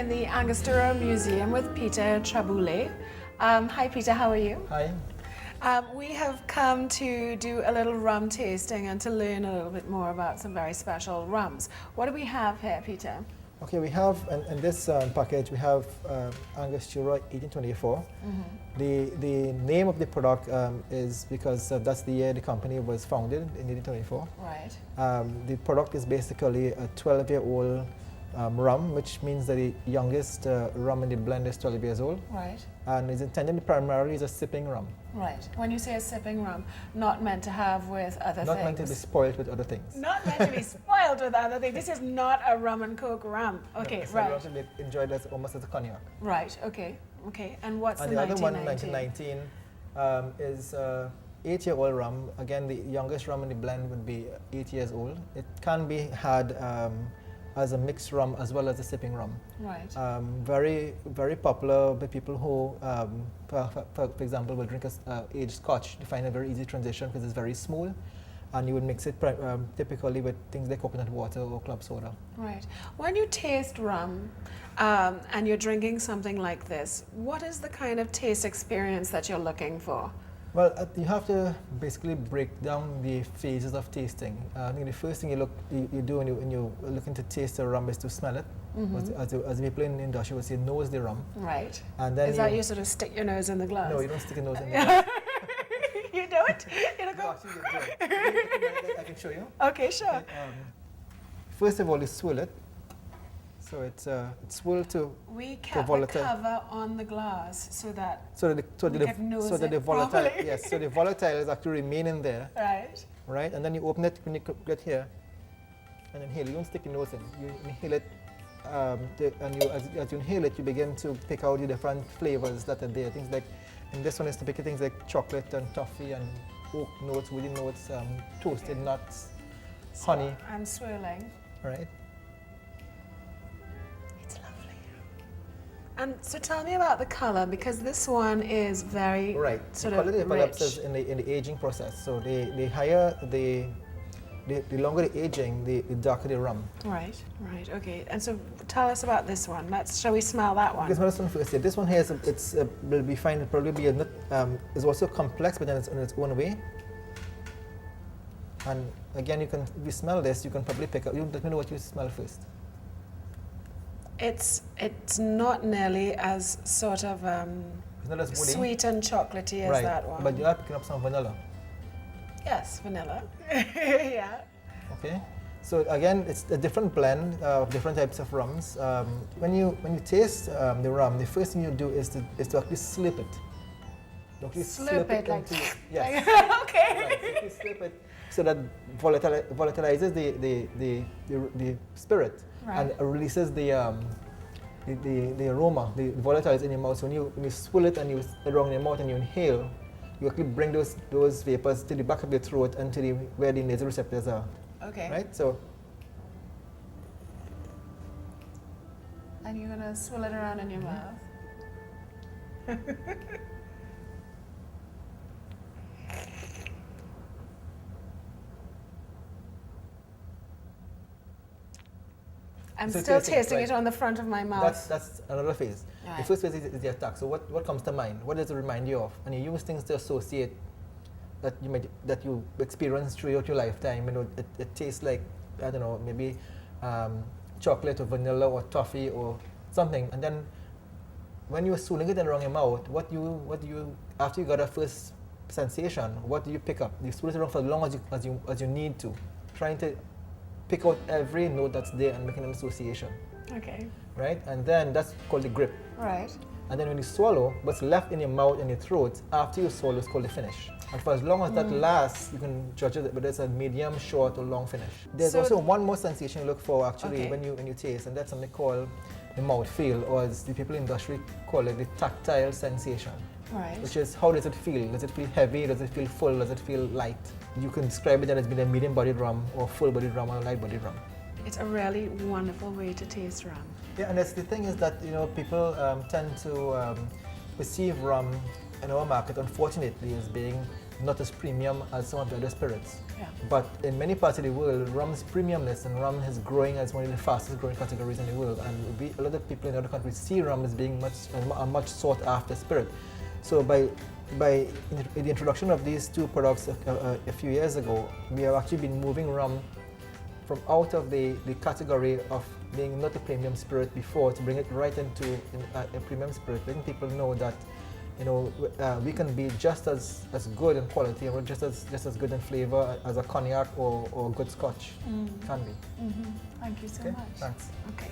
in the Angostura Museum with Peter Traboulay. Hi Peter, how are you? Hi. We have come to do a little rum tasting and to learn a little bit more about some very special rums. What do we have here, Peter? Okay, we have in this package we have Angostura 1824. The name of the product is because that's the year the company was founded in 1824. Right. The product is basically a 12-year-old rum, which means that the youngest rum in the blend is 12 years old. Right. And is intended primarily as a sipping rum. Right. When you say a sipping rum, not meant to have with other things. Not meant to be spoiled with other things. Not meant to be spoiled with other things. This is not a rum and coke rum. Okay, no, right. It's to be enjoyed as almost as a cognac. Right. Okay. Okay. And what's And the the other one, 1919? 1919, is 8-year-old rum. Again, the youngest rum in the blend would be 8 years old. It can be had as a mixed rum as well as a sipping rum. Right. Very, very popular by people who, for example, will drink aged scotch. They find a very easy transition because it's very smooth, and you would mix it typically with things like coconut water or club soda. Right. When you taste rum and you're drinking something like this, what is the kind of taste experience that you're looking for? Well, you have to basically break down the phases of tasting. I think the first thing you do when you're looking to taste a rum is to smell it. As people in the industry would say, nose the rum. Right. And then is that you sort of stick your nose in the glass? No, you don't stick your nose in the glass. You don't? You don't go. I can show you. Okay, sure. Okay, first of all, you swirl it. So it's swirled to we kept the cover on the glass so that the volatile yes, so the volatile is actually remaining there. Right. Right, and then you open it when you get here, and inhale. You don't stick your nose in. You inhale it, and as you inhale it, you begin to pick out the different flavors that are there. Things like, in this one is typically things like chocolate and toffee and oak notes, woody notes, toasted nuts, honey. I'm swirling. Right. And so tell me about the color, because this one is very sort of rich. The color develops in the aging process. So the higher the longer the aging, the darker the rum. Right, right, okay. And so tell us about this one. Shall we smell that one? This one first. Yeah, this one here will be fine. It'll probably be is also complex, but then it's in its own way. And again, if you smell this, you can probably pick up. You let me know what you smell first. It's not nearly as sort of sweet and chocolatey as that one. But you are picking up some vanilla. Yes, vanilla. Yeah. Okay. So again, it's a different blend of different types of rums. When you taste the rum, the first thing you do is to actually slip it. Slip it like yes. Okay. Right, so slip it so that volatilizes the spirit. Right. And releases the aroma, the volatiles in your mouth. So when you swirl it and you around your mouth and you inhale, you actually bring those vapors to the back of your throat and to where the nasal receptors are. Okay. Right. So. And you're gonna swirl it around in your mouth. I'm still tasting it on the front of my mouth. That's another phase. Right. The first phase is the attack. So what comes to mind? What does it remind you of? And you use things to associate that you experience throughout your lifetime. You know, it tastes like, I don't know, maybe chocolate or vanilla or toffee or something. And then when you're swirling it around your mouth, what do you after you got a first sensation, what do you pick up? You swirl it around for as long as you need to, trying to pick out every note that's there and making an association. Okay. Right? And then that's called the grip. Right. And then when you swallow, what's left in your mouth and your throat after you swallow is called the finish. And for as long as that lasts, you can judge it whether it's a medium, short, or long finish. There's also one more sensation you look for actually when you taste, and that's something called the mouth feel, or as the people in the industry call it, the tactile sensation. Right. Which is, how does it feel? Does it feel heavy? Does it feel full? Does it feel light? You can describe it as being a medium-bodied rum, or full-bodied rum, or light-bodied rum. It's a really wonderful way to taste rum. Yeah, and the thing is that people tend to perceive rum in our market, unfortunately, as being not as premium as some of the other spirits. Yeah. But in many parts of the world, rum's premiumness and rum is growing as one of the fastest growing categories in the world. And a lot of people in other countries see rum as being a much sought after spirit. So by the introduction of these two products a few years ago, we have actually been moving rum from out of the category of being not a premium spirit before to bring it right into a premium spirit, letting people know that we can be just as good in quality and just as good in flavor as a cognac or good scotch can be. Thank you so much. Thanks. Okay.